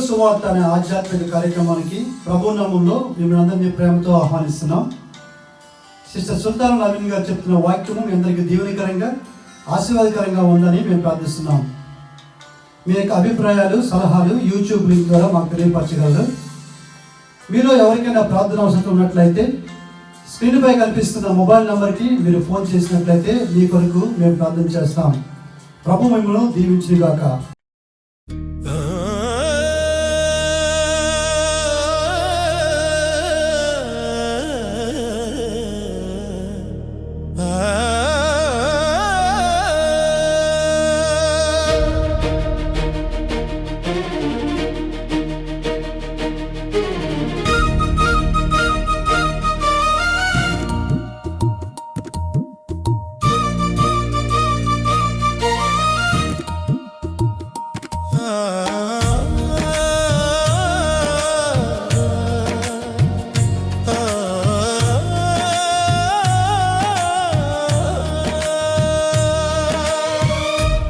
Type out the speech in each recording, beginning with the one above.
సువార్త అనే ఆధ్యాత్మిక కార్యక్రమానికి ప్రభు నామంలో మిమ్మల్ని అందరినీ ప్రేమతో ఆహ్వానిస్తున్నాం. సిస్టర్ సుల్తాన్ నవీన్ గారు చెప్తున్న వాక్యము మీ అందరికీ దీవెనకరంగా ఆశీర్వాదకరంగా ఉందని మేము ప్రార్థిస్తున్నాం. మీ యొక్క అభిప్రాయాలు సలహాలు యూట్యూబ్ లింక్ ద్వారా మాకు తెలియపరచగలరు. మీలో ఎవరికైనా ప్రార్థన అవసరం ఉన్నట్లయితే స్క్రీన్పై కనిపిస్తున్న మొబైల్ నెంబర్కి మీరు ఫోన్ చేసినట్లయితే మీ కొరకు మేము ప్రార్థన చేస్తాం. ప్రభు మిమ్మల్ని దీవించుగాక.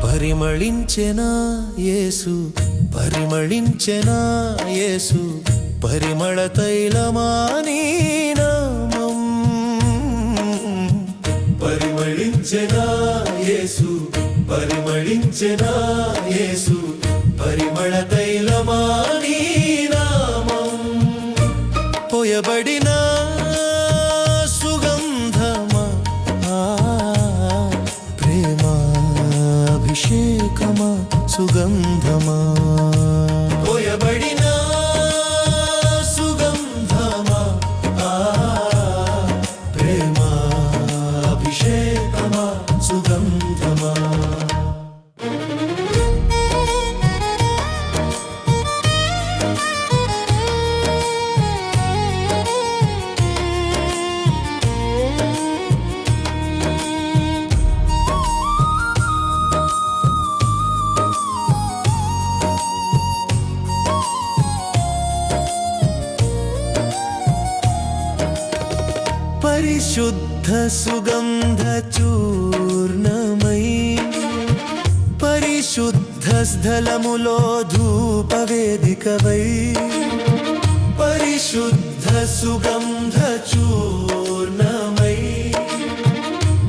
పరిమళించెనా యేసు, పరిమళించెనా యేసు, పరిమళ తైలమాని నామం. పరిమళించెనా యేసు, పరిమళించెనా యేసు, పరిమళ తైలమాని నామం. పోయబడిన సుగంధమా, ప్రేమాభిషేకమా, సుగంధమా. పోయబడిన సుగంధమా, ప్రేమాభిషేకమా, సుగంధమా. పరిశుద్ధ సుగంధ చూర్ణమై పరిశుద్ధ స్థలములో ధూపవేదికవై. పరిశుద్ధ సుగంధ చూర్ణమై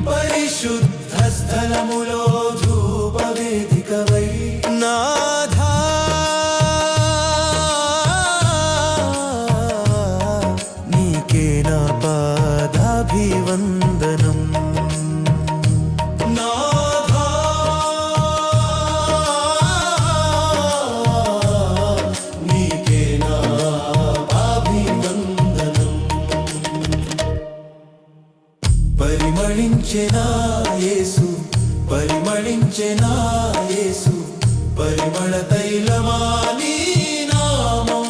పరిశుద్ధ స్థలములో ధూపవేదికవై. నాథా నీకే నా పాదాభివందనం. నాథా నీకే నా పాదాభివందనం. పరిమళించెనా యేసు, పరిమళించెనా యేసు, పరిమళ తైలమాని నామం.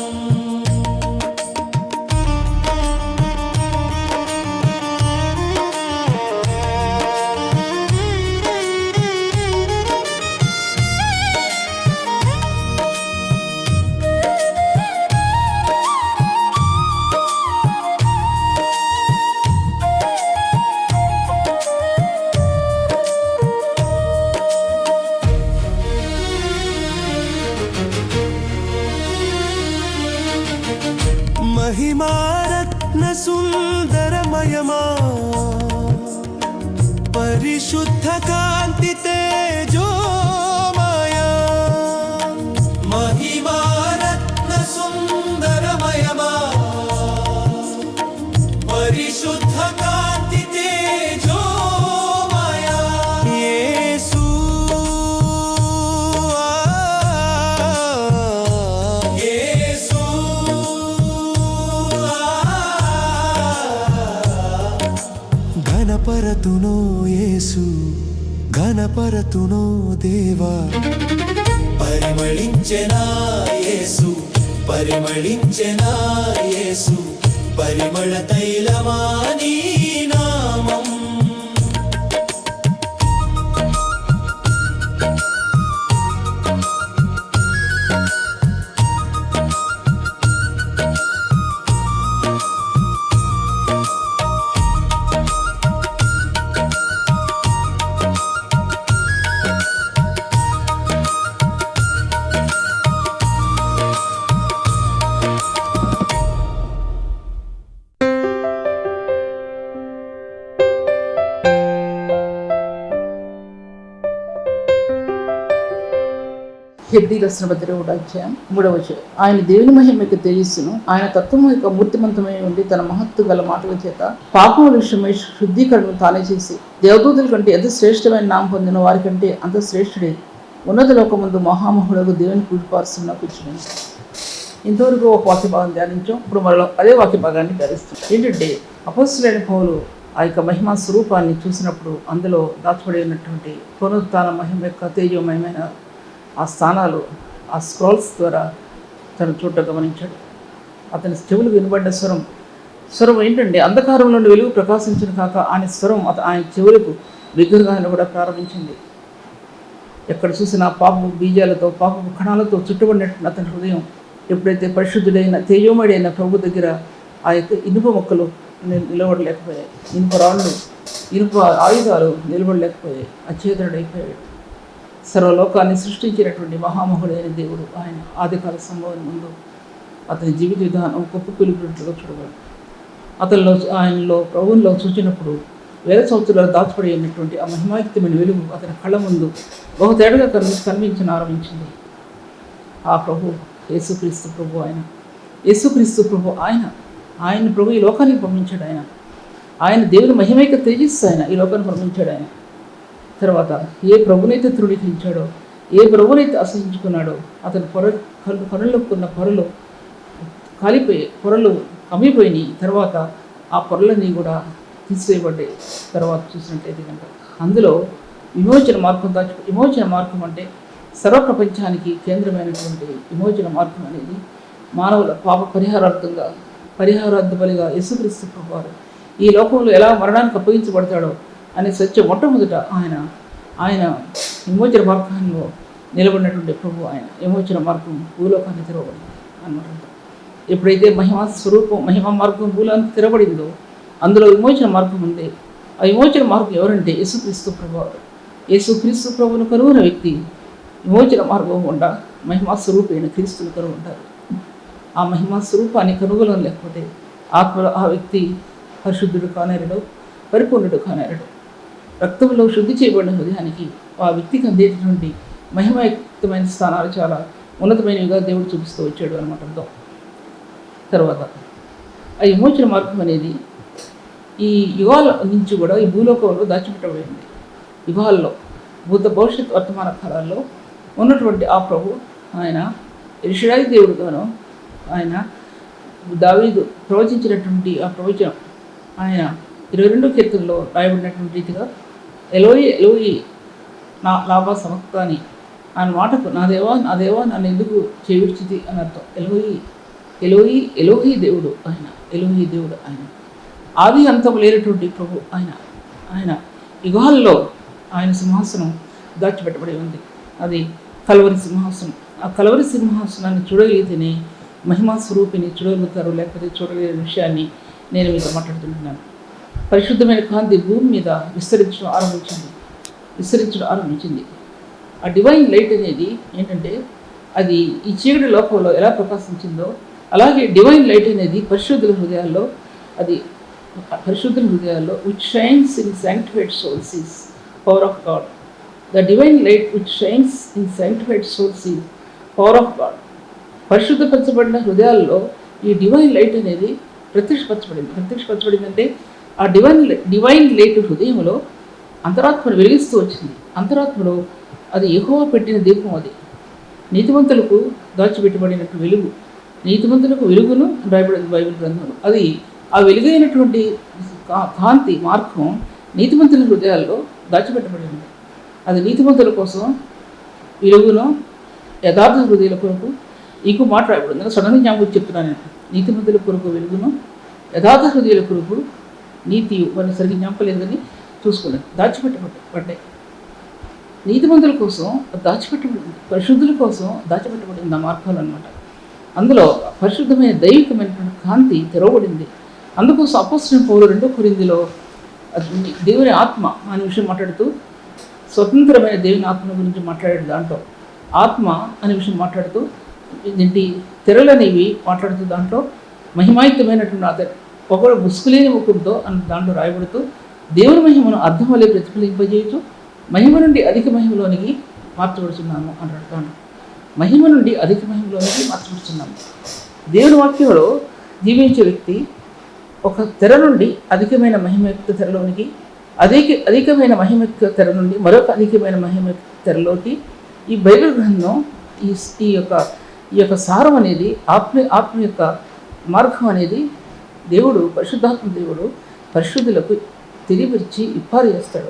మహిమారత్న సుందరమయమా, పరిశుద్ధ కాంతి తేజోమయా. మహిమారత్న సుందరమయమా, పరిశుద్ధ కాంతి తేజోమయా. యేసు ఘనపరతునో యేసు, ఘనపరతునో దేవా. పరిమళించెనా యేసు, పరిమళించెనా యేసు, పరిమళ తైలమాని నామం. హెబ్రీ రాసిన పత్రిక 1వ అధ్యాయం 3వ వచనం. ఆయన దేవుని మహిమకు తేజస్సును ఆయన తత్వము యొక్క మూర్తిమంతమై ఉండి తన మహత్తు గల మాటల చేత పాపముల విషయమై శుద్ధీకరణను తానే చేసి దేవదూతుల కంటే ఎంత శ్రేష్టమైన నామం పొందిన వారి కంటే అంత శ్రేష్ఠుడే ఉన్నత లోకమందు మహామహుడకు దేవుని కూడిపారుస్తున్న కూర్చుని. ఇంతవరకు ఒక వాక్య భాగం ధ్యానించాం. ఇప్పుడు మరో అదే వాక్య భాగాన్ని ధ్యానిస్తాం. ఏంటంటే అపొస్తలుడైన పౌలు ఆ యొక్క మహిమా స్వరూపాన్ని చూసినప్పుడు అందులో దాచబడి ఉన్నటువంటి పునరుత్థాన మహిమ యొక్క తేజోమయమైన ఆ స్థానాలు ఆ స్క్రోల్స్ ద్వారా తను చూడటం గమనించాడు. అతని చెవులు వినబడ్డ స్వరం ఏంటంటే అంధకారంలో వెలుగు ప్రకాశించిన కాక ఆయన స్వరం ఆయన చెవులకు బిగ్గరగా కూడా ప్రారంభించింది. ఎక్కడ చూసినా పాపపు బీజాలతో పాపపు కణాలతో చుట్టబడినట్టు అతని హృదయం ఎప్పుడైతే పరిశుద్ధుడైన తేజోమయుడైన ప్రభు దగ్గర ఆ యొక్క ఇనుప మొక్కలు నిలబడలేకపోయాయి, ఇనుప రాళ్ళు ఇనుప ఆయుధాలు నిలబడలేకపోయాయి, అచేతనుడైపోయాడు. సర్వలోకాన్ని సృష్టించినటువంటి మహామహుడైన దేవుడు ఆయన ఆదికాల సంభవం ముందు అతని జీవిత విధానం గొప్ప పిలుపునట్లుగా చూడగలడు. అతనిలో ఆయనలో ప్రభువులో చూచినప్పుడు వేల సంవత్సరాలు దాచిపడి ఉన్నటువంటి ఆ మహిమాయుక్తమైన వెలుగు అతని కళ్ళ ముందు బహుతేటగా ఆరంభించింది. ఆ ప్రభు యేసుక్రీస్తు ప్రభు ఆయన ప్రభు ఈ లోకానికి పంపించాడు. ఆయన దేవుని మహిమైక తేజస్సు ఆయన ఈ లోకానికి పంపించాడు. ఆయన తర్వాత ఏ ప్రభునైతే తృణీకరించాడో, ఏ ప్రభునైతే అసహించుకున్నాడో అతని పొరలుకున్న పొరలు కాలిపోయి పొరలు కమ్మిపోయినాయి. తర్వాత ఆ పొరలన్నీ కూడా తీసివేయబడ్డాయి. తర్వాత చూసినట్లయితే కనుక అందులో విమోచన మార్గం అంటే సర్వప్రపంచానికి కేంద్రమైనటువంటి విమోచన మార్గం అనేది మానవుల పాప పరిహారార్థ బలిగా యేసుక్రీస్తు ప్రభువారు ఈ లోకంలో ఎలా మరణానికి అప్పగించబడతాడో అనే సత్యం మొట్టమొదట ఆయన విమోచన మార్గంలో నిలబడినటువంటి ప్రభు. ఆయన విమోచన మార్గం భూలోకాన్ని తెరవబడింది అన్నమాట. ఎప్పుడైతే మహిమా మార్గం భూలోకానికి తెరవబడిందో అందులో విమోచన మార్గం ఉంది. ఆ విమోచన మార్గం ఎవరంటే యేసుక్రీస్తు ప్రభువారు. యేసుక్రీస్తు ప్రభువును కనుగొన్న వ్యక్తి విమోచన మార్గం గుండా మహిమా స్వరూపైన క్రీస్తును కనుగొంటారు. ఆ మహిమా స్వరూపాన్ని కనుగొనడం లేకపోతే ఆత్మలో ఆ వ్యక్తి పరిశుద్ధుడు కానేరడు, పరిపూర్ణుడు కానేరడు. రక్తంలో శుద్ధి చేయబడిన హృదయానికి ఆ వ్యక్తికి అందేటటువంటి మహిమాయుక్తమైన స్థానాలు చాలా ఉన్నతమైనవిగా దేవుడు చూపిస్తూ వచ్చాడు అనమాట అర్థం. తర్వాత ఆ విమోచన మార్గం అనేది ఈ యుగాల నుంచి కూడా ఈ భూలోకంలో దాచిపెట్టబడింది. యుగాల్లో భూత భవిష్యత్ వర్తమాన కాలాల్లో ఉన్నటువంటి ఆ ప్రభు ఆయన ఎలిషడాయి దేవుడుగాను ఆయన దావీదు ప్రవచించినటువంటి ఆ ప్రవచనం ఆయన 22 కీర్తనలో రాయబడినటువంటి రీతిగా ఎలోయి ఎలోయి నా లాభా సమక్తాని ఆయన మాటకు నా దేవా నన్ను ఎందుకు చేయుర్చితి అని అర్థం. ఎలోహి దేవుడు ఆయన ఆది అంతం లేనటువంటి ప్రభు ఆయన యుగాల్లో ఆయన సింహాసనం దాచిపెట్టబడి ఉంది. అది కలవరి సింహాసనం. ఆ కలవరి సింహాసనాన్ని చూడగలిగితేనే మహిమా స్వరూపిని చూడగలుగుతారు, లేకపోతే చూడగలిగిన విషయాన్ని నేను మీతో మాట్లాడుతుంటున్నాను. పరిశుద్ధమైన కాంతి భూమి మీద విస్తరించడం ఆరంభించింది. ఆ డివైన్ లైట్ అనేది ఏంటంటే అది ఈ చీకటి లోకంలో ఎలా ప్రకాశించిందో అలాగే డివైన్ లైట్ అనేది పరిశుద్ధుల హృదయాల్లో which shines in sanctified souls is power of God. The divine light which shines in sanctified souls is power of God. పరిశుద్ధపరచబడిన హృదయాల్లో ఈ డివైన్ లైట్ అనేది ప్రత్యక్షపరచబడింది అంటే ఆ డివైన్ లైట్ హృదయంలో అంతరాత్మను వెలిగిస్తూ వచ్చింది. అంతరాత్మలో అది యెహోవా పెట్టిన దీపం. అది నీతిమంతులకు దాచిపెట్టబడినట్టు వెలుగు, నీతిమంతులకు వెలుగును రాయబడింది బైబిల్ గ్రంథంలో. అది ఆ వెలుగైనటువంటి కాంతి మార్గం నీతిమంతుల హృదయాల్లో దాచిపెట్టబడింది. అది నీతిమంతుల కోసం వెలుగును యథార్థ హృదయాల కొరకు ఇంకో మాట రాయబడింది. సడన్గా జ్ఞాపకం చెప్తున్నాను నేను. నీతిమంతుల కొరకు వెలుగును యథార్థ హృదయాల కొరకు నీతి వారిని సరిగ్గా జ్ఞాపకలేదు కానీ చూసుకోలేదు. దాచిపెట్టబడ్డాయి. నీతిమంతుల కోసం దాచిపెట్టబడింది, పరిశుద్ధుల కోసం దాచిపెట్టబడింది ఆ మార్గాలు అనమాట. అందులో పరిశుద్ధమైన దైవికమైనటువంటి కాంతి తెరవబడింది. అందుకోసం అపోస్తలుడైన పౌలు 2 కొరింథీలో దేవుని ఆత్మ అనే విషయం మాట్లాడుతూ స్వతంత్రమైన దేవుని ఆత్మ గురించి మాట్లాడాడు. దాంట్లో ఆత్మ అనే విషయం మాట్లాడుతూ ఏంటి తెరలనేవి మాట్లాడుతూ దాంట్లో మహిమాయుక్తమైనటువంటి పొగడు ముసుగులేని ముఖంతో అని దాంట్లో రాయబడుతూ దేవుని మహిమను అర్థం వల్లే ప్రతిఫలింపజేయచ్చు, మహిమ నుండి అధిక మహిమలోనికి మార్చబడుతున్నాను అంటాడు. మహిమ నుండి అధిక మహిమలోనికి మార్చబడుతున్నాము. దేవుని వాక్యంలో జీవించే వ్యక్తి ఒక తెర నుండి అధికమైన మహిమయుక్త తెరలోనికి, అధికమైన మహిమయుక్త తెర నుండి మరొక అధికమైన మహిమయుక్త తెరలోకి ఈ బైబిల్ గ్రంథం ఈ యొక్క సారం అనేది ఆత్మ యొక్క మార్గం అనేది పరిశుద్ధాత్మ దేవుడు పరిశుద్ధులకు తెలియపరిచి ఇప్పారు చేస్తాడు.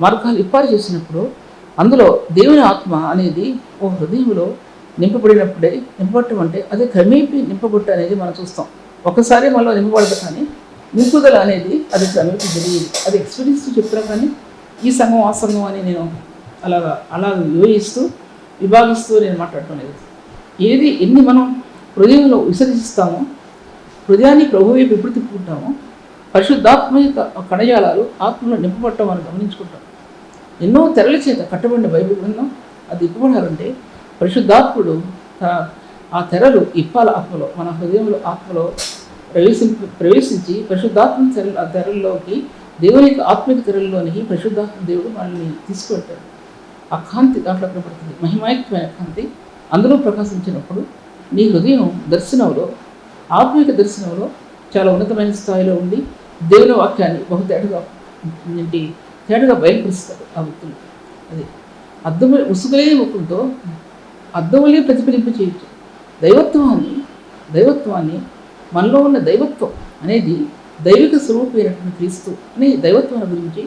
మార్గాలు ఇప్పారు చేసినప్పుడు అందులో దేవుని ఆత్మ అనేది ఓ హృదయంలో నింపబడటం అంటే అదే క్రమేపీ నింపబట్ట అనేది మనం చూస్తాం. ఒకసారి మనలో నింపబడదు, కానీ నింపుదల అనేది అది క్రమేపీ జరిగేది. అది ఎక్స్పీరియన్స్ చెప్తున్నా, కానీ ఈ సంఘం ఆ సంఘం అని నేను అలా విభాగిస్తూ నేను మాట్లాడటం లేదు. ఎన్ని మనం హృదయంలో విసర్జిస్తామో, హృదయాన్ని ప్రభు వైపు ఎప్పుడు తిప్పుకుంటామో, పరిశుద్ధాత్మ యొక్క కణజాలాలు ఆత్మలో నింపబడటం మనం గమనించుకుంటాం. ఎన్నో తెరల చేత కట్టబడిన బైబిల్ గ్రంథం అది ఇప్పబడాలంటే పరిశుద్ధాత్ముడు ఆ తెరలు ఇప్పాల ఆత్మలో, మన హృదయంలో ఆత్మలో ప్రవేశించి పరిశుద్ధాత్మ తెరల్లోకి, దేవుని యొక్క ఆత్మిక తెరల్లోనికి పరిశుద్ధాత్మ దేవుడు మనల్ని తీసుకువెళ్తాడు. ఆ కాంతి దాంట్లో కనపడుతుంది, మహిమాయుక్తమైన కాంతి అందులో ప్రకాశించినప్పుడు నీ హృదయం దర్శనంలో, ఆత్మిక దర్శనంలో చాలా ఉన్నతమైన స్థాయిలో ఉండి దేవుని వాక్యాన్ని తేటగా బయలుపరుస్తాడు ఆ వ్యక్తులు. అది అద్దములే ఉసుగులే ముఖంతో అద్దములే ప్రతిఫలింప చేయొచ్చు. దైవత్వాన్ని మనలో ఉన్న దైవత్వం అనేది దైవిక స్వరూపమైనటువంటి క్రీస్తు అనే దైవత్వాన్ని గురించి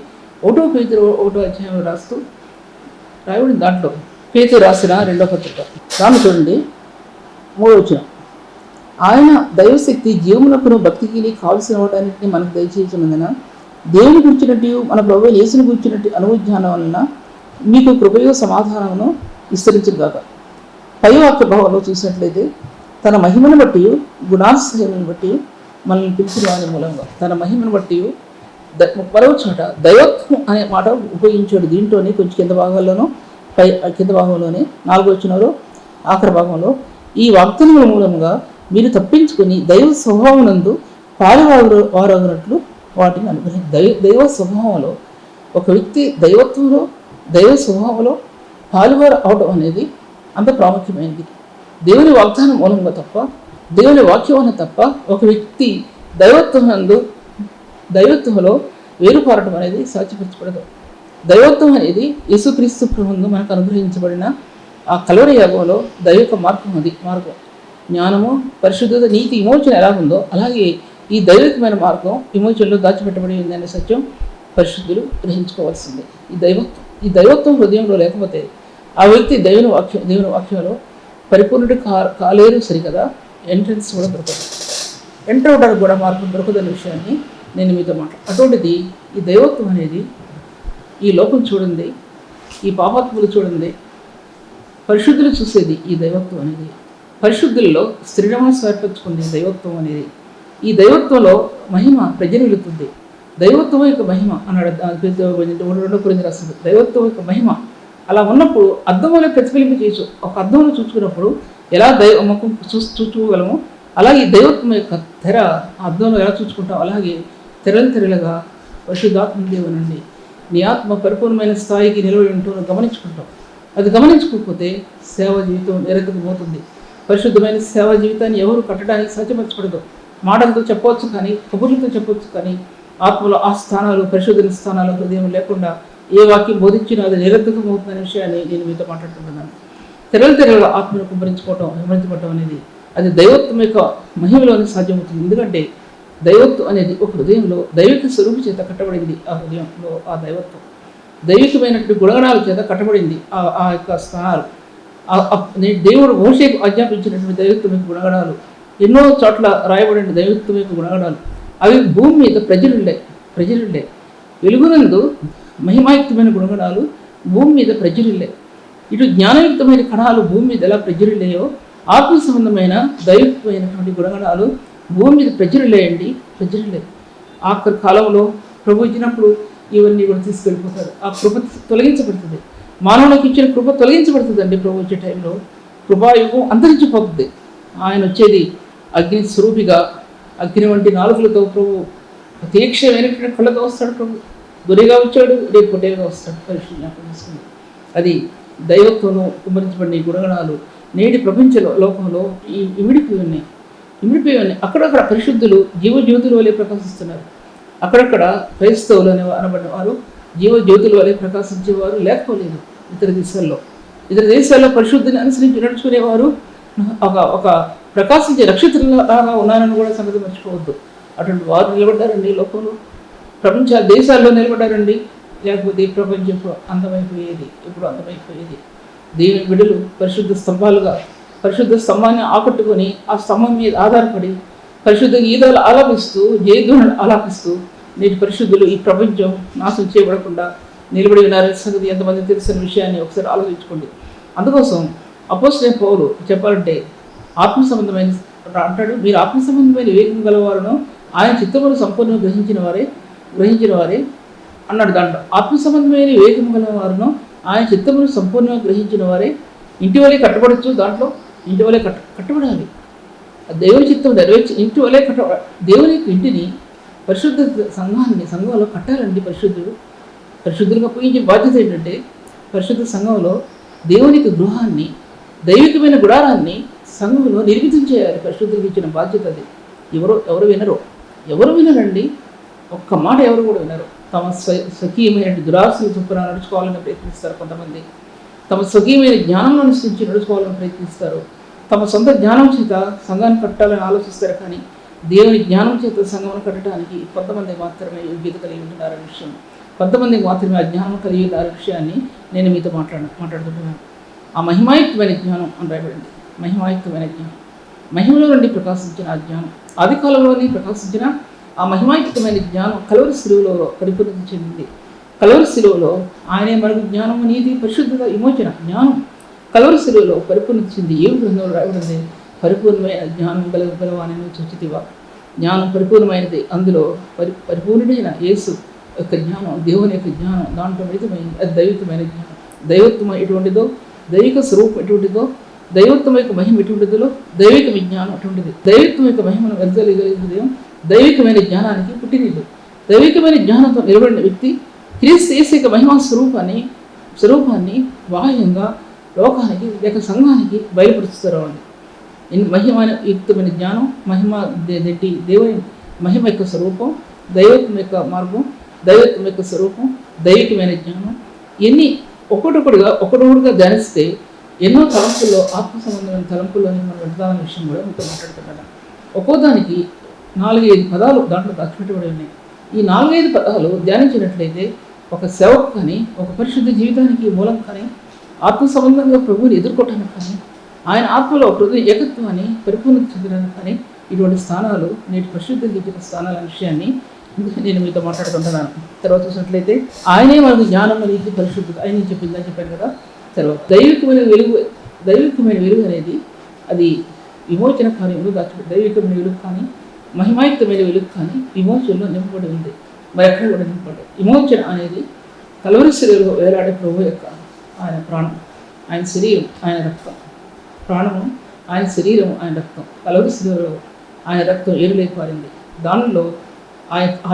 1 పేతురు 1వ అధ్యాయంలో రాయబడిన దాంట్లో పేతురు రాసిన 2వ పత్రిక దాన్ని చూడండి, 3వ వచనం. ఆయన దైవశక్తి జీవమునకును భక్తికి కావలసిన వాటన్నింటినీ మనకు దయచేసినందున దేవుని గురించినట్టు మన ప్రభువు యేసుని గురించినట్టు అనుజ్ఞానం వలన మీకు కృపయో సమాధానమును విస్తరించదు కాక. పై వాక్య భావంలో చూసినట్లయితే తన మహిమను బట్టి, గుణాశ్రయమును బట్టి మనల్ని పిలిచిన వారి మూలంగా, తన మహిమను బట్టి మరో చోట దైవత్వం అనే మాట ఉపయోగించాడు. దీంట్లోనే కొంచెం కింద భాగంలోనే 4వ వచనంలో ఆఖరి భాగంలో ఈ వాగ్దానముల మూలంగా మీరు తప్పించుకొని దైవ స్వభావనందు పాలువారగినట్లు వాటిని అనుగ్రహించి. దైవ స్వభావంలో ఒక వ్యక్తి దైవ స్వభావంలో పాలువారు అవడం అనేది అంత ప్రాముఖ్యమైనది. దేవుని వాగ్దానం మూలంగా తప్ప, దేవుని వాక్యం వల్ల తప్ప ఒక వ్యక్తి దైవత్వంలో వేరుపారడం అనేది సాధ్యపరచబడదు. దైవత్వం అనేది యేసుక్రీస్తు ప్రభువును మనకు అనుగ్రహించబడిన ఆ కల్వరి యాగంలో దైవిక మార్గం జ్ఞానము, పరిశుద్ధత, నీతి, విమోచన ఎలా ఉందో అలాగే ఈ దైవికమైన మార్గం విమోచనలో దాచిపెట్టబడి ఉందనే సత్యం పరిశుద్ధులు గ్రహించుకోవాల్సిందే. ఈ దైవత్వం హృదయంలో లేకపోతే ఆ వ్యక్తి దేవుని వాక్యంలో పరిపూర్ణుడు కాలేరు సరికదా, ఎంట్రన్స్ కూడా దొరకదు, ఎంటర్ అవడానికి కూడా మార్గం దొరకదనే విషయాన్ని నేను మీతో అటువంటిది ఈ దైవత్వం అనేది ఈ లోకం చూడండి, ఈ పాపాత్ములు చూడండి, పరిశుద్ధులు చూసేది ఈ దైవత్వం అనేది. పరిశుద్ధుల్లో శ్రీరమణం ఏర్పరచుకుంది దైవత్వం అనేది. ఈ దైవత్వంలో మహిమ ప్రజనిలుతుంది. దైవత్వం యొక్క మహిమ అన్నాడు 2 కొరింథీయులకు రాసిన దైవత్వం యొక్క మహిమ. అలా ఉన్నప్పుడు అద్దంలో ప్రతిఫలింప చేయొచ్చు. ఒక అద్దంలో చూసుకున్నప్పుడు ఎలా ముఖం చూసుకోగలము, అలాగే దైవత్వం యొక్క తెర అద్దంలో ఎలా చూసుకుంటాం, అలాగే తెరలుగా పరిశుద్ధాత్మ దేవుని నుండి నీ ఆత్మ పరిపూర్ణమైన స్థాయికి నిలబడి ఉంటుందో గమనించుకుంటాం. అది గమనించుకోకపోతే సేవా జీవితం నిరర్ధకమవుతుంది. పరిశుద్ధమైన సేవా జీవితాన్ని ఎవరు కట్టడానికి సాధ్యపరచబడదు. మాటలతో చెప్పవచ్చు కానీ, కబుర్లతో చెప్పవచ్చు కానీ, ఆత్మలో ఆ స్థానాలు, పరిశుద్ధ స్థానాలు హృదయం లేకుండా ఏ వాక్యం బోధించినా అది నిరర్ధకమవుతుందనే విషయాన్ని నేను మీతో మాట్లాడుతున్నాను. తెరలుగా ఆత్మను విమరించబడటం అనేది అది దైవత్వం యొక్క మహిమలోనే సాధ్యమవుతుంది. ఎందుకంటే దైవత్వం అనేది ఒక హృదయంలో దైవిక స్వరూపు చేత కట్టబడింది. ఆ హృదయంలో ఆ దైవత్వం దైవికమైనటువంటి గుణగణాల చేత కట్టబడింది. ఆ యొక్క స్థానాలు దేవుడు మోషేకు ఆజ్ఞాపించినటువంటి దైవత్వం యొక్క గుణగణాలు ఎన్నో చోట్ల రాయబడిన దైవత్వం యొక్క గుణగణాలు అవి భూమి మీద ప్రజలుండే వెలుగునందు మహిమాయుక్తమైన గుణగణాలు భూమి మీద ప్రజలుండే. ఇటు జ్ఞానయుక్తమైన కణాలు భూమి మీద ఎలా ప్రజలులేయో ఆత్మ సంబంధమైన దైవికమైనటువంటి గుణగణాలు భూమి మీద ప్రజలే. ఆఖరి కాలంలో ప్రభు ఇచ్చినప్పుడు ఇవన్నీ కూడా తీసుకెళ్ళిపోతారు. ఆ కృప తొలగించబడుతుంది. మానవునికి ఇచ్చిన కృప తొలగించబడుతుందండి. ప్రభు వచ్చే టైంలో కృపాయుగం అంతరించిపోతుంది. ఆయన వచ్చేది అగ్ని స్వరూపిగా, అగ్ని వంటి నాలుగులతో ప్రభు తీక్షమైనటువంటి కళ్ళతో వస్తాడు. ప్రభు గురిగా వచ్చాడు, రేపు పొట్టేగా వస్తాడు. పరిశీలన అది దైవత్వంలో కుమ్మరించబడిన గుణగణాలు నేటి ప్రపంచ లోకంలో ఈ ఇమిడిపోయి ఉన్నాయి. అక్కడక్కడ పరిశుద్ధులు జీవజ్యోతుల వలె ప్రకాశిస్తున్నారు. అక్కడక్కడ క్రైస్తవులు అనబడిన వారు జీవజ్యోతుల వలె ప్రకాశించేవారు లేకపోలేదు. ఇతర దేశాల్లో పరిశుద్ధిని అనుసరించి నడుచుకునేవారు ఒక ప్రకాశించే నక్షత్రంలాగా ఉన్నారని కూడా సంగతి మర్చిపోవద్దు. అటువంటి వారు నిలబడ్డారండి లోకంలో, ప్రపంచ దేశాల్లో నిలబడ్డారండి. లేకపోతే ప్రపంచం ఎప్పుడు అంతమైపోయేది. దేవుని బిడ్డలు పరిశుద్ధ స్తంభాన్ని ఆకట్టుకొని ఆ స్తంభం మీద ఆధారపడి పరిశుద్ధ గీతాలు ఆలాపిస్తూ జయధ్వనులు ఆలాపిస్తూ నేటి పరిశుద్ధులు ఈ ప్రపంచం నాశనం చేయబడకుండా నిలబడి ఉన్నారనే సంగతి ఎంతమంది తెలిసిన విషయాన్ని ఒకసారి ఆలోచించుకోండి. అందుకోసం అపోస్తలుడైన పౌలు చెప్పాలంటే ఆత్మ సంబంధమైన అంటాడు, మీరు ఆత్మ సంబంధమైన వివేకం గలవారును ఆయన చిత్తమును సంపూర్ణంగా గ్రహించిన వారే అన్నాడు. దాంట్లో ఆత్మ సంబంధమైన వివేకం గలవారును ఆయన చిత్తమును సంపూర్ణంగా గ్రహించిన వారే ఇంటి వలె కట్టబడచ్చు. దాంట్లో ఇంటి వలె కట్టబడాలి. దేవుని చిత్తం నెరవేర్చి ఇంటి వలె దేవుని ఇంటిని పరిశుద్ధ సంఘంలో కట్టాలండి. పరిశుద్ధులకు అప్పగించే బాధ్యత ఏంటంటే పరిశుద్ధ సంఘంలో దేవునికి గృహాన్ని, దైవికమైన గుడారాన్ని సంఘంలో నిర్మితం చేయాలి. పరిశుద్ధులకు ఇచ్చిన బాధ్యత అది. ఎవరు వినరండి. ఒక్క మాట ఎవరు కూడా వినరు. తమ స్వకీయమైన దురాశలు చొప్పున నడుచుకోవాలని ప్రయత్నిస్తారు కొంతమంది. తమ స్వకీయమైన జ్ఞానంలో అనుసరించి నడుచుకోవాలని ప్రయత్నిస్తారు. తమ సొంత జ్ఞానం చేత సంఘాన్ని కట్టాలని ఆలోచిస్తారు. కానీ దేవుని జ్ఞానం చేత సంఘం కట్టడానికి కొంతమంది మాత్రమే యోగ్యత కలిగి ఉంటున్నారనే విషయం, కొంతమందికి మాత్రమే ఆ జ్ఞానం కలిగి ఉన్నారనే విషయాన్ని నేను మీతో మాట్లాడుతుంటున్నాను. ఆ మహిమాయుక్తమైన జ్ఞానం అని రాయబడింది. మహిమాయుక్తమైన జ్ఞానం, మహిమలో నుండి ప్రకాశించిన ఆ జ్ఞానం, ఆది కాలంలోని ప్రకాశించిన ఆ మహిమాయుక్తమైన జ్ఞానం కలువరి శిలువలో పరిపూర్ణత చెందింది. కలువరి శిలువలో ఆయనే మనకు జ్ఞానం, నీతి, పరిశుద్ధత, విమోచన జ్ఞానం కలువరి శిలువలో పరిపూర్ణత చెంది. ఏ గ్రంథంలో రాయబడింది? పరిపూర్ణమైన జ్ఞానం గలవాని చూచితివా. జ్ఞానం పరిపూర్ణమైనది. అందులో పరిపూర్ణుడైన యేసు యొక్క జ్ఞానం, దేవుని యొక్క జ్ఞానం దాంట్లో మిళితమైంది. అది దైవికమైన జ్ఞానం. దైవత్వం ఎటువంటిదో, దైవిక స్వరూపం ఎటువంటిదో, దైవత్వం యొక్క మహిమ ఎటువంటిదో, దైవిక విజ్ఞానం అటువంటిది. దైవత్వం యొక్క మహిమను వెదజగలిగే దైవికమైన జ్ఞానానికి పుట్టినిల్లు. దైవికమైన జ్ఞానంతో నిలబడిన వ్యక్తి క్రీస్తు యేసు యొక్క మహిమా స్వరూపాన్ని బాహ్యంగా లోకానికి లేక సంఘానికి బయలుపరుస్తారు. మహిమాయుక్తమైన జ్ఞానం, దేవుని మహిమ యొక్క స్వరూపం, దైవత్వం యొక్క మార్గం, దైవత్వం యొక్క స్వరూపం, దైవికమైన జ్ఞానం ఇవన్నీ ఒకటొకటిగా ధ్యానిస్తే ఎన్నో తలంపుల్లో, ఆత్మ సంబంధమైన తలంపుల్లోని మనం వెళ్తామనే విషయం కూడా మీతో మాట్లాడుతున్నాను. ఒక్కోదానికి 4-5 పదాలు దాంట్లో దాచిపెట్టబడి ఉన్నాయి. ఈ 4-5 పదాలు ధ్యానించినట్లయితే ఒక సేవకు కానీ, ఒక పరిశుద్ధ జీవితానికి మూలం కానీ, ఆత్మ సంబంధంగా ప్రభువుని ఎదుర్కోవటానికి కానీ, ఆయన ఆత్మలో హృదయ ఏకత్వాన్ని పరిపూర్ణత చెందడానికి కానీ ఇటువంటి స్థానాలు నేటి పరిశుద్ధులకు ఇచ్చిన స్థానాల విషయాన్ని నేను మీతో మాట్లాడుకుంటున్నాను. తర్వాత చూసినట్లయితే ఆయనే మనకు జ్ఞానం అనేది పరిశుద్ధత ఆయన చెప్పాను కదా. తర్వాత దైవికమైన వెలుగు అనేది అది విమోచన కార్యంలో దాచిపెట్టి, దైవికమైన వెలుగు కానీ, మహిమాయుక్తమైన వెలుగు కానీ విమోచనలో నింపబడి ఉంది. మరి ఎక్కడ కూడా నింపబడి విమోచన అనేది కలువరి శిలువలో వేలాడే ప్రభు యొక్క ఆయన ప్రాణం, ఆయన శరీరం, ఆయన రక్తం. ప్రాణము ఆయన శరీరం, ఆయన రక్తం. కలువరి శిలువలో ఆయన రక్తం ఏరులై పారింది. దానిలో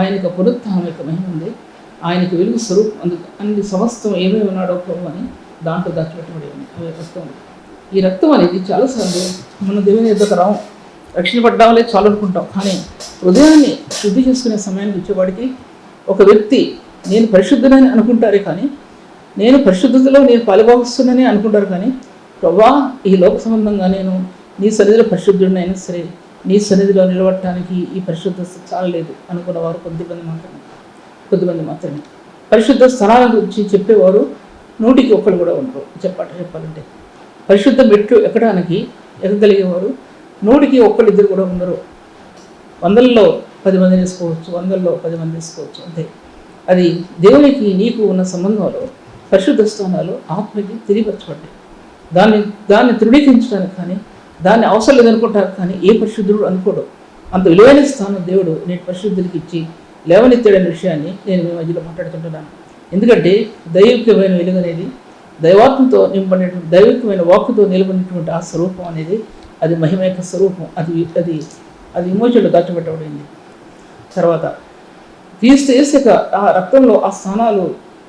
ఆయనకు పునరుత్థానం యొక్క మహిమ ఉంది. ఆయనకు వెలుగు స్వరూపం అందుకు అన్ని సమస్తం ఏమేమి ఉన్నాడో ప్రభు అని దాంట్లో దాచిపెట్టబడి ఉంది. రక్తం, ఈ రక్తం అనేది చాలాసార్లు మన దేవుని ఎద్దకు రావు, రక్షణ పడ్డామలే చాలు అనుకుంటాం. కానీ హృదయాన్ని శుద్ధి చేసుకునే సమయానికి వచ్చేవాడికి ఒక వ్యక్తి నేను పరిశుద్ధులని అనుకుంటారే కానీ, నేను పరిశుద్ధతలో నేను పాలుభాగిస్తున్నానని అనుకుంటారు కానీ, ప్రభా ఈ లోక సంబంధంగా నేను నీ సన్నిధిలో పరిశుద్ధుడినైనా సరే నీ సన్నిధిలో నిలబడటానికి ఈ పరిశుద్ధ చాలలేదు అనుకున్నవారు కొద్దిమంది మాత్రమే. పరిశుద్ధ స్థలాల గురించి చెప్పేవారు 100కి 1 కూడా ఉండరు. చెప్పాలంటే పరిశుద్ధ మెట్లు ఎక్కగలిగేవారు 100కి 1 కూడా ఉండరు. 100లో 10 మందిని వేసుకోవచ్చు, 100లో 10 మంది వేసుకోవచ్చు అంతే. అది దేవునికి నీకు ఉన్న సంబంధంలో పరిశుద్ధ స్థానాలు ఆత్మకి తెలియపరచబడ్డాయి. దాన్ని తృణీకరించడానికి కానీ, దాన్ని అవసరం లేదనుకుంటారు కానీ ఏ పరిశుద్ధుడు అనుకోడు. అంత విలువైన స్థానం దేవుడు నేటి పరిశుద్ధులకి ఇచ్చి లేవనెత్తాడనే విషయాన్ని నేను మీ మధ్యలో మాట్లాడుతుంటున్నాను. ఎందుకంటే దైవికమైన వెలుగు అనేది దైవాత్మతో నింపడినటువంటి, దైవికమైన వాక్కుతో నిలబడినటువంటి ఆ స్వరూపం అనేది అది మహిమ యొక్క స్వరూపం. అది విమోచనలో దాచిపెట్టబడింది. తర్వాత క్రీస్తు యేసు యొక్క ఆ రక్తంలో ఆ స్థానాలు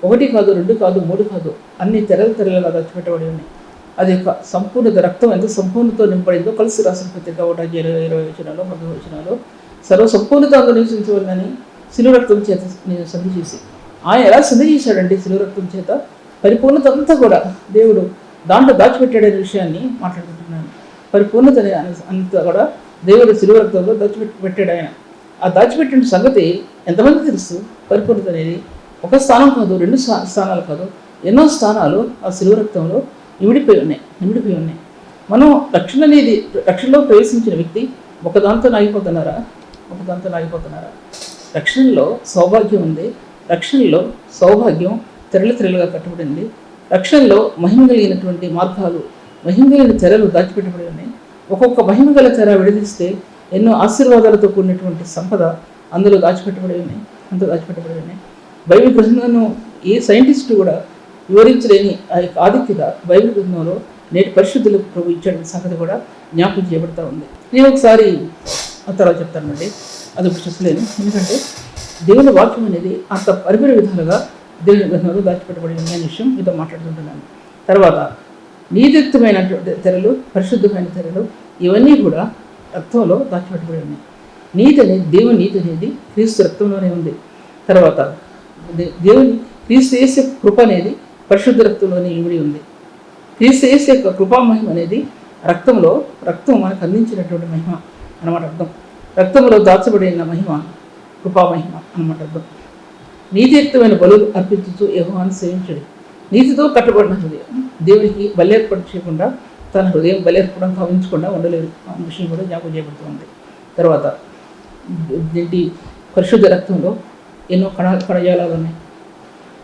1 కాదు, 2 కాదు, 3 కాదు, అన్ని తెరలుగా దాచిపెట్టబడి ఉన్నాయి. అది యొక్క సంపూర్ణత, రక్తం ఎంత సంపూర్ణతో నింపడిందో కలిసి రాసిన పత్రిక 1:20 వచనాలు సర్వ సంపూర్ణత అందులో నివసించవలనని శిలువ రక్తం చేత సంధి చేసి, ఆయన ఎలా సంధి చేశాడంటే శిలువ రక్తం చేత పరిపూర్ణత అంతా కూడా దేవుడు దాంట్లో దాచిపెట్టాడనే విషయాన్ని మాట్లాడుకుంటున్నాను. పరిపూర్ణత అంతా కూడా దేవుడు శిలువ రక్తంలో దాచిపెట్టాడు. ఆయన ఆ దాచిపెట్టిన సంగతి ఎంతమంది తెలుసు? పరిపూర్ణత అనేది ఒక స్థానం కాదు, 2 స్థానాలు కాదు, ఎన్నో స్థానాలు ఆ శిలువ రక్తంలో ఇమిడిపోయి ఉన్నాయి. మనం రక్షణలో ప్రవేశించిన వ్యక్తి ఒకదాంతో ఆగిపోతున్నారా? రక్షణలో సౌభాగ్యం ఉంది. రక్షణలో సౌభాగ్యం తెరలుగా కట్టబడింది. రక్షణలో మహిమ కలిగినటువంటి మార్గాలు, మహిమ కలిగిన తెరలు దాచిపెట్టబడి ఉన్నాయి. ఒక్కొక్క మహిమ గల తెర విడదీస్తే ఎన్నో ఆశీర్వాదాలతో కూడినటువంటి సంపద అందులో దాచిపెట్టబడి ఉన్నాయి. బైబిల్ గ్రంథంలో ఏ సైంటిస్టు కూడా వివరించలేని ఆ యొక్క ఆధిక్యత బైబిల్ గ్రంథంలో నేటి పరిశుద్ధులకు ప్రభు ఇచ్చిన సంగతి కూడా జ్ఞాపకం చేయబడతా ఉంది. నేను ఒకసారి ఆ తర్వాత చెప్తానండి, అది ఇప్పుడు చెప్పలేను. ఎందుకంటే దేవుని వాక్యం అనేది అంత పరిమిత విధాలుగా దేవుని గ్రంథంలో దాచిపెట్టబడి ఉన్న విషయం మీతో మాట్లాడుతుంటున్నాను. తర్వాత నీతియుక్తమైనటువంటి తెరలు, పరిశుద్ధమైన తెరలు, ఇవన్నీ కూడా రక్తంలో దాచిపెట్టబడి ఉన్నాయి. దేవుని నీతి అనేది క్రీస్తు రక్తంలోనే ఉంది. తర్వాత దేవుని క్రీస్తు యేసు కృప అనేది పరిశుద్ధ రక్తంలోనే ఇమిడి ఉంది. క్రీస్తు యేసు యొక్క కృపామహిమ అనేది రక్తం మనకు అందించినటువంటి మహిమ అన్నమాట అర్థం. రక్తంలో దాచబడిన మహిమ కృపామహిమ అన్నమాట అర్థం. నీతియుక్తమైన బలులు అర్పించుతూ యెహోవాను సేవించడు. నీతితో కట్టబడిన హృదయం దేవునికి బలేర్పడి చేయకుండా, తన హృదయం బలేర్పడం కావించకుండా ఉండలేదు. ఆ విషయం కూడా జ్ఞాపకం చేయబడుతుంది. తర్వాత పరిశుద్ధ రక్తంలో ఎన్నో కణజాలాలు ఉన్నాయి.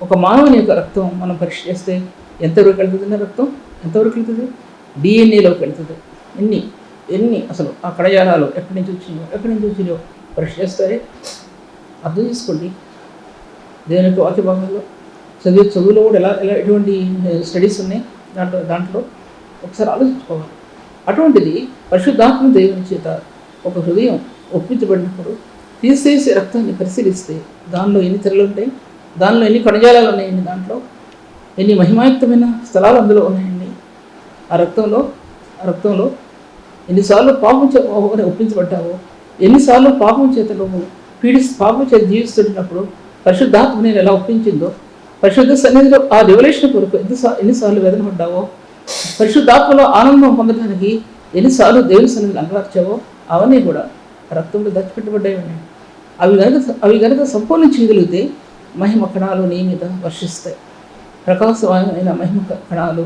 ఒక మానవుని యొక్క రక్తం మనం పరీక్ష చేస్తే ఎంతవరకు వెళ్తుంది? రక్తం ఎంతవరకు వెళ్తుంది? డిఎన్ఏలోకి వెళ్తుంది. ఎన్ని అసలు ఆ కణజాలాలు ఎక్కడి నుంచి వచ్చినాయో పరీక్ష చేస్తారే. అర్థం చేసుకోండి. దేవుని యొక్క వాక్య భాగంలో చదువులో కూడా ఎలా ఎటువంటి స్టడీస్ ఉన్నాయి దాంట్లో ఒకసారి ఆలోచించుకోవాలి. అటువంటిది పరిశుద్ధాత్మ దేవుని చేత ఒక హృదయం ఒప్పించబడినప్పుడు తీసేసే రక్తాన్ని పరిశీలిస్తే దానిలో ఎన్ని తెరలు ఉంటాయి, దానిలో ఎన్ని కణజాలాలు ఉన్నాయండి, దాంట్లో ఎన్ని మహిమాయుక్తమైన స్థలాలు అందులో ఉన్నాయండి. ఆ రక్తంలో ఎన్నిసార్లు పాపం ఒప్పించబడ్డావో, ఎన్నిసార్లు పాపం చేత జీవిస్తున్నప్పుడు పరిశుద్ధాత్మ నేను ఎలా ఒప్పించిందో, పరిశుద్ధ సన్నిధిలో ఆ రెవల్యూషన్ కొరకు ఎన్నిసార్లు వేదన పడ్డావో, పరిశుద్ధాత్మలో ఆనందం పొందడానికి ఎన్నిసార్లు దేవుని సన్నిధిని అంగలార్చావో, అవన్నీ కూడా రక్తంలో దచ్చిపెట్టబడ్డాయి ఉన్నాయి. అవి కనుక సంపూర్ణం చేయగలిగితే మహిమ కణాలు నీ మీద వర్షిస్తాయి. ప్రకాశమైన మహిమ కణాలు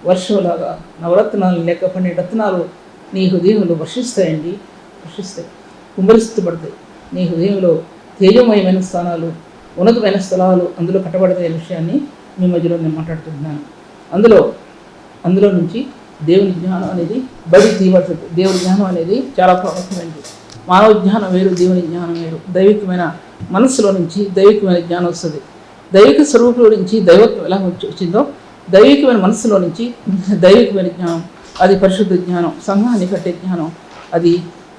వర్షంలాగా నవరత్నాలు లేక 12 రత్నాలు నీ హృదయంలో వర్షిస్తాయి, కుమ్మరిస్తబడతాయి. నీ హృదయంలో తేజమయమైన స్థానాలు, ఉన్నతమైన స్థలాలు అందులో కట్టబడతాయి విషయాన్ని మీ మధ్యలో నేను మాట్లాడుతున్నాను. అందులో నుంచి దేవుని జ్ఞానం అనేది బడి తీయబడుతుంది. దేవుని జ్ఞానం అనేది చాలా ప్రాముఖ్యమైనది. మానవ జ్ఞానం వేరు, దేవుని జ్ఞానం వేరు. దైవికమైన మనస్సులో నుంచి దైవికమైన జ్ఞానం వస్తుంది. దైవిక స్వరూపంలో నుంచి దైవత్వం ఎలా వచ్చిందో దైవికమైన మనస్సులో నుంచి దైవికమైన జ్ఞానం, అది పరిశుద్ధ జ్ఞానం, సంఘాన్ని కట్టే జ్ఞానం, అది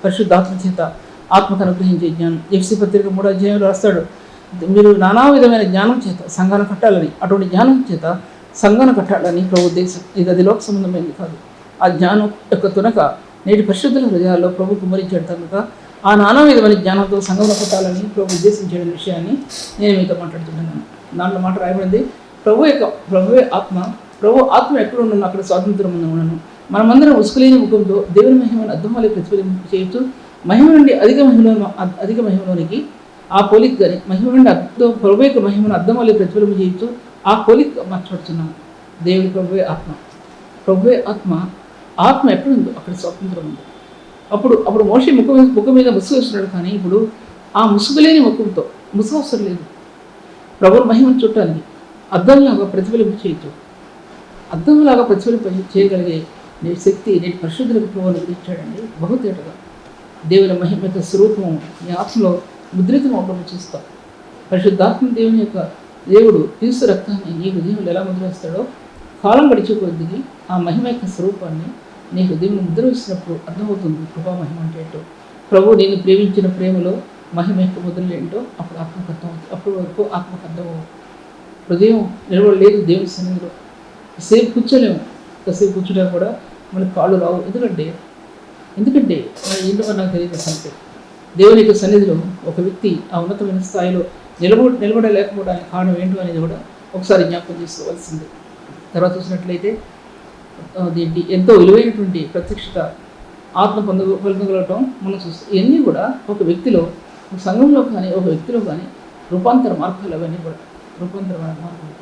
పరిశుద్ధాత్మ చేత ఆత్మకు అనుగ్రహించే జ్ఞానం. ఎఫ్సీ పత్రిక 3వ అధ్యాయంలో రాస్తాడు, మీరు నానా విధమైన జ్ఞానం చేత సంఘాన్ని కట్టాలని, అటువంటి జ్ఞానం చేత సంఘాన్ని కట్టాలని ప్రభు ఉద్దేశం. ఇది అది లోక సంబంధమైనది కాదు. ఆ జ్ఞానం యొక్క తునక నేటి పరిశుద్ధుల హృదయాల్లో ప్రభు కుమ్మరించాడు కనుక ఆ నానా విధమైన జ్ఞానంతో సంఘంలో కట్టాలని ప్రభు ఉద్దేశించే విషయాన్ని నేను మీతో మాట్లాడుతున్నాను. దాంట్లో మాట రాయబడింది, ప్రభువే ఆత్మ, ప్రభు ఆత్మ ఎక్కడ ఉన్నాను అక్కడ స్వాతంత్రం ఉన్నాను. మనమందరం ఉసుకులేని ముఖంతో దేవుని మహిమను అర్థమాలే ప్రతిఫలింపు చేస్తూ మహిమ నుండి అధిక మహిమలోనికి ఆ పోలిక కానీ మహిమ నుండి ప్రభు యొక్క మహిమను అర్థమాలే ప్రతిఫలింపు చేస్తూ ఆ పోలిక మార్చబడుతున్నాను. దేవుడి ప్రభువే ఆత్మ ఎక్కడుందో అక్కడ స్వాతంత్రం ఉంది. అప్పుడు మోషే ముఖం మీద ముసుగు వస్తున్నాడు, కానీ ఇప్పుడు ఆ ముసుగులేని ముఖంతో, ముసుగు అవసరం లేదు, ప్రభువు మహిమను చుట్టానికి అద్దంలాగా ప్రతిఫలింపు చేయగలిగే నేటి శక్తి నేటి పరిశుద్ధులకు ప్రభువును అనుగ్రహించాడండి. బహుతేటగా దేవుని మహిమ యొక్క స్వరూపం నీ ఆత్మలో ముద్రితం అవడం చూస్తాం. పరిశుద్ధాత్మ దేవుడు క్రీస్తు రక్తాన్ని నీ హృదయంలో ఎలా ముద్రేస్తాడో కాలం గడిచే కొద్దికి ఆ మహిమ యొక్క స్వరూపాన్ని నీ హృదయంలో ముద్ర వేసినప్పుడు అర్థమవుతుంది కృపా మహిమ అంటే ఏంటో. ప్రభు నేను ప్రేమించిన ప్రేమలో మహిమ యొక్క ముద్రలు ఏంటో అప్పుడు ఆత్మకు అర్థమవుతుంది. అప్పటి వరకు ఆత్మకు అర్థమవు. హృదయం నిలబడలేదు దేవుని సన్నిధిలో, సేపు కూర్చోలేము. కాసేపు కూర్చుంటా కూడా మనకు కాళ్ళు రావు. ఎందుకంటే ఏంటో నాకు తెలియదు. అసలు దేవుని యొక్క సన్నిధిలో ఒక వ్యక్తి ఆ ఉన్నతమైన స్థాయిలో నిలబడలేకపోవడానికి కారణం ఏంటో అనేది కూడా ఒకసారి జ్ఞాపకం చేసుకోవాల్సింది. తర్వాత చూసినట్లయితే దీంట్లో ఎంతో విలువైనటువంటి ప్రత్యక్షత ఆత్మ పొందగలగటం మనం చూస్తాం. ఇవన్నీ కూడా ఒక వ్యక్తిలో, ఒక సంఘంలో కానీ ఒక వ్యక్తిలో కానీ రూపాంతర మార్గాలు. అవన్నీ కూడా రూపాంతర మార్గాలు.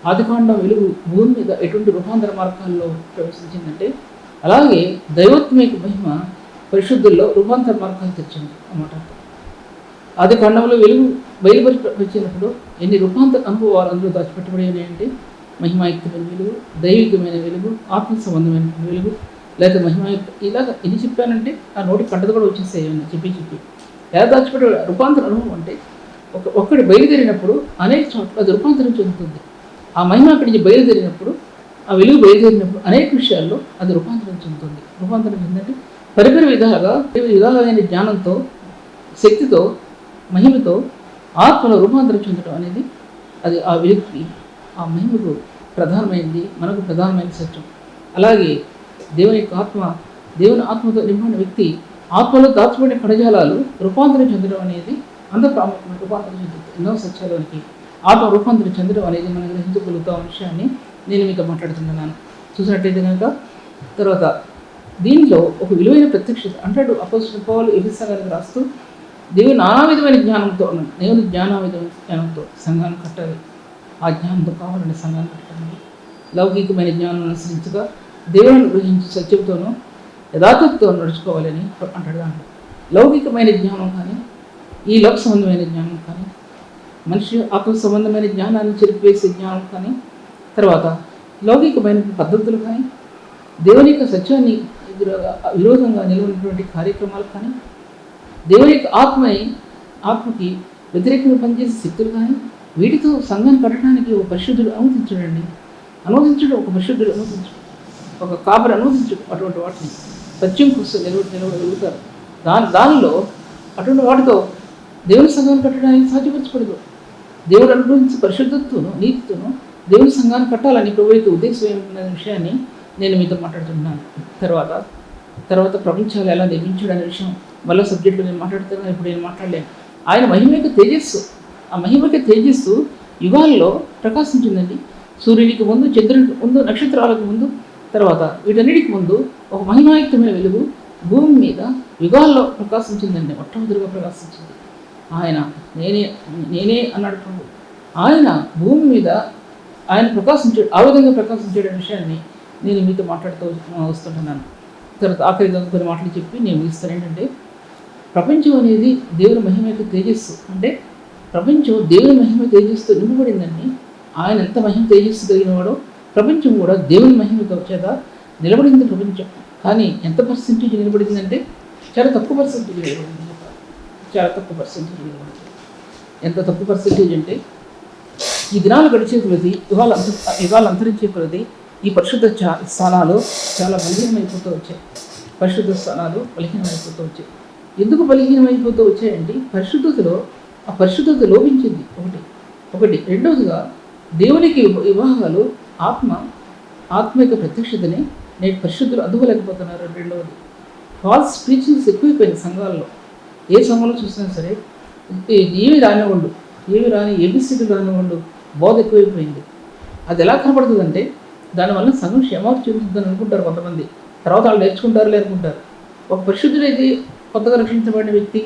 ఆదికాండం వెలుగు భూమి మీద ఎటువంటి రూపాంతర మార్గాల్లో ప్రవేశించిందంటే, అలాగే దైవత్మిక మహిమ పరిశుద్ధుల్లో రూపాంతర మార్గాలు తెచ్చింది అన్నమాట. ఆదికాండంలో వెలుగు బయలుపరిచినప్పుడు ఎన్ని రూపాంతర అనుభవాలు అందులో దాచిపెట్టబడి ఉన్నాయంటే, మహిమాయుక్తమైన వెలుగు, దైవికమైన వెలుగు, ఆత్మ సంబంధమైన వెలుగు, లేకపోతే మహిమాయుక్త, ఇలాగ ఎన్ని చెప్పానంటే ఆ నోటి కంటది కూడా వచ్చేసేయని చెప్పి ఎలా దాచిపెట్టే రూపాంతర అనుభవం అంటే ఒక్కడి బయలుదేరినప్పుడు అనేక చోట్ల అది రూపాంతరం చెందుతుంది. ఆ మహిమ అక్కడి నుంచి బయలుదేరినప్పుడు, ఆ వెలుగు బయలుదేరినప్పుడు అనేక విషయాల్లో అది రూపాంతరం చెందుతుంది. రూపాంతరం చెందంటే పరిపరి విధాలైన జ్ఞానంతో, శక్తితో, మహిమతో ఆత్మలో రూపాంతరం చెందడం అనేది అది ఆ వెలుగుకి, ఆ మహిమకు ప్రధానమైనది, మనకు ప్రధానమైన సత్యం. అలాగే దేవుని యొక్క దేవుని ఆత్మతో నిండిన వ్యక్తి ఆత్మలో దాచిపడిన కణజాలాలు రూపాంతరం చెందడం అనేది అంత ప్రాముఖ్యమైన రూపాంతరం చెందుతుంది. ఎన్నో సత్యాలకి ఆత్మ రూపాంతరం చెందడం అనేది మనం గ్రహించగలుగుతాం విషయాన్ని నేను మీతో మాట్లాడుతున్నాను. చూసినట్టయితే కనుక తర్వాత దీంట్లో ఒక విలువైన ప్రత్యక్షత అంటాడు అపోస్తలుడైన పౌలు ఎఫెసీ సంఘానికి రాస్తూ, దేవుని నానా విధమైన జ్ఞానంతో దేవుని జ్ఞానంతో సంఘాన్ని కట్టాలి. ఆ జ్ఞానంతో కావాలని సంఘాన్ని కట్టాలి. లౌకికమైన జ్ఞానం అనుసరించగా దేవుని గ్రహించి సత్యంతోనూ యథార్థతతో నడుచుకోవాలని అంటాడు. దాంట్లో లౌకికమైన జ్ఞానం కానీ, ఈ లోక సంబంధమైన జ్ఞానం కానీ, మనిషి ఆత్మ సంబంధమైన జ్ఞానాన్ని చెరిపివేసే జ్ఞానం కానీ, తర్వాత లౌకికమైన పద్ధతులు కానీ, దేవుని యొక్క సత్యాన్ని విరోధంగా నిలవనటువంటి కార్యక్రమాలు కానీ, దేవుని యొక్క ఆత్మకి వ్యతిరేకంగా పనిచేసే శక్తులు కానీ, వీటితో సంఘాన్ని కట్టడానికి ఒక పరిశుద్ధుడు అనుమతించడం ఒక కాపరి అనుమతించడు. అటువంటి వాటిని సత్యం కోసం నిలవగలుగుతారు. దానిలో అటువంటి వాటితో దేవుని సంఘాన్ని కట్టడానికి సాధ్యపరచకూడదు. దేవుడు అనుగ్రహించి పరిశుద్ధతను, నీతితోనూ దేవుని సంఘాన్ని కట్టాలని ప్రభు యొక్క ఉద్దేశం ఏమిటనే విషయాన్ని నేను మీతో మాట్లాడుతున్నాను. తర్వాత ప్రపంచాలు ఎలా నిర్మించాడు అనే విషయం మళ్ళీ సబ్జెక్టులో నేను మాట్లాడుతున్నాను. ఇప్పుడు నేను మాట్లాడలేను. ఆయన మహిమక తేజస్సు, ఆ మహిమక తేజస్సు యుగాల్లో ప్రకాశించిందండి. సూర్యునికి ముందు, చంద్రునికి ముందు, నక్షత్రాలకు ముందు, తర్వాత వీటన్నిటికి ముందు ఒక మహిమాయుక్తమైన వెలుగు భూమి మీద యుగాల్లో ప్రకాశించిందండి. మొట్టమొదటిగా ప్రకాశించింది ఆయన. నేనే అన్నాడు ప్రభు. ఆయన భూమి మీద ఆయన ప్రకాశించాడు. ఆ విధంగా ప్రకాశించాడు అనే విషయాన్ని నేను మీతో మాట్లాడుతూ వస్తుంటున్నాను. తర్వాత ఆఖరి కొన్ని మాటలు చెప్పి నేను ముగిస్తాను. ఏంటంటే, ప్రపంచం అనేది దేవుని మహిమ యొక్క తేజస్సు. అంటే ప్రపంచం దేవుని మహిమ తేజస్సుతో నింపబడిందండి. ఆయన ఎంత మహిమ తేజస్సు కలిగిన వాడో ప్రపంచం కూడా దేవుని మహిమతో చేత నిలబడింది. ప్రపంచం కానీ ఎంత పర్సెంటేజ్ నిలబడిందంటే చాలా తక్కువ పర్సెంటేజ్ నిలబడింది. చాలా తక్కువ పర్సెంటేజ్ నిలబడింది. ఎంత తక్కువ పర్సెంటేజ్ అంటే, ఈ దినాలు గడిచే కొలది, యుగాలు అంతరించే కొలది ఈ పరిశుద్ధ స్థానాలు చాలా బలహీనమైపోతూ వచ్చాయి. పరిశుద్ధ స్థానాలు బలహీనమైపోతూ వచ్చాయి. ఎందుకు బలహీనమైపోతూ వచ్చాయండి? ఆ పరిశుద్ధత లోపించింది ఒకటి. రెండవదిగా దేవునికి వివాహాలు ఆత్మ యొక్క ప్రత్యక్షతని నేటి పరిశుద్ధులు అందుకోలేకపోతున్నారు. రెండవది, ఫాల్స్ ప్రీచింగ్స్ ఎక్కువైపోయింది సంఘాల్లో. ఏ సంఘంలో చూసినా సరే ఏమి రాని ఏబిసిటీ రానివ్వండు బోధ ఎక్కువైపోయింది. అది ఎలా కనపడుతుందంటే, దానివల్ల సంఘం క్షేమాభివృద్ధి చెందుతుందని అనుకుంటారు కొంతమంది. తర్వాత వాళ్ళు నేర్చుకుంటారు లేనుకుంటారు. ఒక పరిశుద్ధుడైతే కొత్తగా రక్షించబడిన వ్యక్తి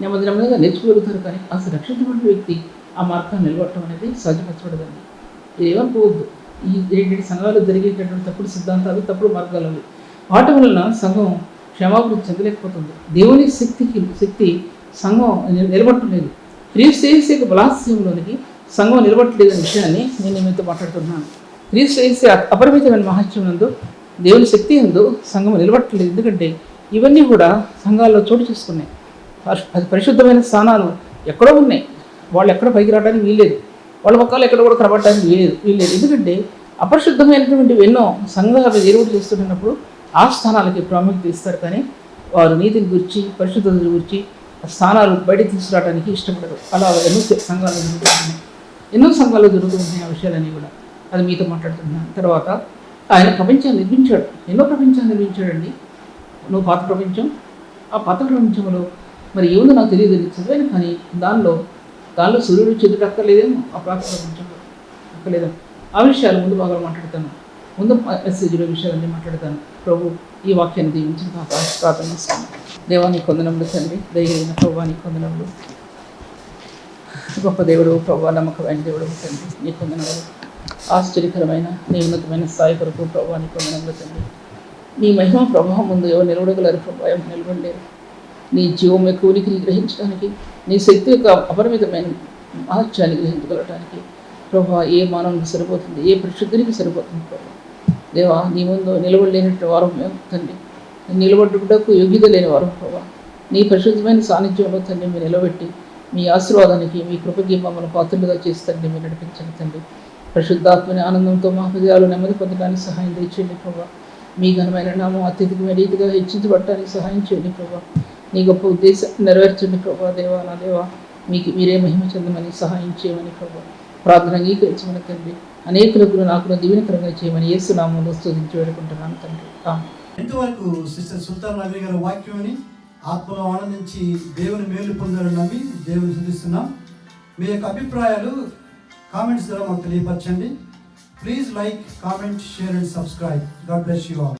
నెమ్మదిగా నేర్చుకోగలుగుతారు. కానీ అసలు రక్షించబడిన వ్యక్తి ఆ మార్గాన్ని నిలబడటం అనేది సాధ్యపరచబడదండి. ఏమనుకోవద్దు. ఈ సంఘాలు జరిగేటటువంటి తప్పుడు సిద్ధాంతాలు, తప్పుడు మార్గాలు అవి. వాటి వలన సంఘం క్షేమాభివృద్ధి చెందలేకపోతుంది. దేవుని శక్తి సంఘం నిలబట్టలేదు. క్రీస్తు యేసు యొక్క బలాస్యంలోనికి సంఘం నిలబట్టలేదనే విషయాన్ని నేను మీతో మాట్లాడుతున్నాను. క్రీస్తు యేసు అపరిమితమైన మహత్యం నందు, దేవుని శక్తి యందు సంఘం నిలబట్టలేదు. ఎందుకంటే ఇవన్నీ కూడా సంఘాల్లో చోటు చేసుకున్నాయి. అది పరిశుద్ధమైన స్థానాలు ఎక్కడో ఉన్నాయి. వాళ్ళు ఎక్కడ పైకి రావడానికి వీల్లేదు. వాళ్ళ పక్కలు ఎక్కడ కూడా కనబడటానికి వీల్లేదు. ఎందుకంటే అపరిశుద్ధమైనటువంటి ఎన్నో సంఘాలు ఏర్పాటు చేస్తున్నప్పుడు ఆ స్థానాలకి ప్రాముఖ్యత ఇస్తారు. కానీ వారు నీతిని గురించి, పరిశుద్ధత గురించి స్థానాలు బయట తీసుకురావడానికి ఇష్టపడరు. అలా ఎన్నో సంఘాలు జరుగుతున్నాయి ఆ విషయాలన్నీ కూడా. అది మీతో మాట్లాడుతున్నాను. తర్వాత ఆయన ప్రపంచాన్ని నిర్మించాడు, ఎన్నో ప్రపంచాన్ని నిర్మించాడండి. నువ్వు పాత ప్రపంచం, ఆ పాత ప్రపంచంలో మరి ఏముందో నాకు తెలియదు, చదివాను, కానీ దానిలో సూర్యుడు చంద్రుడు అక్కర్లేదేమో, ఆ పాత ప్రపంచంలో అక్కర్లేదేమో. ఆ విషయాలు ముందు భాగాలు మాట్లాడతాను, ముందు మెసేజ్లో విషయాలన్నీ మాట్లాడతాను. ప్రభు ఈ వాక్యాన్ని దీవించిన ప్రార్థన చేస్తాను. దేవానికి వందనములు తండ్రి, దయగలిగిన ప్రభువానికి వందనములు. గొప్ప దేవుడు ప్రభు, నమ్మకమైన దేవుడు తండ్రి, నీకు వందనములు. ఆశ్చర్యకరమైన నీ ఉన్నతమైన స్థాయి కొరకు ప్రభువానికి వందనములు తండ్రి. నీ మహిమ ప్రభావం ముందు ఎవరు నిలబడగలరు ప్రభు, ఎవరు నిలబడలేరు. నీ జీవం యొక్క ఉనికిని గ్రహించడానికి, నీ శక్తి యొక్క అపరిమితమైన మహత్యాన్ని గ్రహించగలటానికి ప్రభు ఏ మానవునికి సరిపోతుంది, ఏ పరిశుద్ధునికి సరిపోతుంది ప్రభు. దేవా, నీ ముందు నిలబడలేనట్టు వారం మేము తండ్రి, నిలబడ్డకు యోగ్యత లేని వారం ప్రభు. నీ పరిశుద్ధమైన సాన్నిధ్యంలో తండ్రి మీరు నిలబెట్టి మీ ఆశీర్వాదానికి, మీ కృపకి మమ్మల్ని పాత్రలుగా చేసి తండ్రి మీరు నడిపించండి తండ్రి. పరిశుద్ధాత్మని ఆనందంతో మా హృదయాలు నెమ్మది పొందడానికి సహాయం తెచ్చేయండి ప్రభు. మీ ఘనమైన నామం అత్యధికమైన రీతిగా హెచ్చించబడటానికి సహాయం చేయండి ప్రభు. నీ గొప్ప ఉద్దేశాన్ని నెరవేర్చండి ప్రభు. దేవా, నా దేవా, మీరే మహిమ చెందమని సహాయం చేయమని ప్రభు ప్రార్థన అంగీకరించమని తండ్రి. అనేకులకు నాకు దీవెనకరంగా చేయమని యేసు నామములో స్తుతించి వేడుకుంటున్నాను తండ్రి. ఎంతవరకు సిస్టర్ సుల్తాన్ నవీ గారి వాక్యం అని ఆత్మలో ఆనందించి దేవుని మేలు పొందాలని నమ్మి దేవుని స్తుతిస్తున్నాం. మీ యొక్క అభిప్రాయాలు కామెంట్స్ ద్వారా మాకు తెలియపరచండి. Please like, comment, share and subscribe. God bless you all.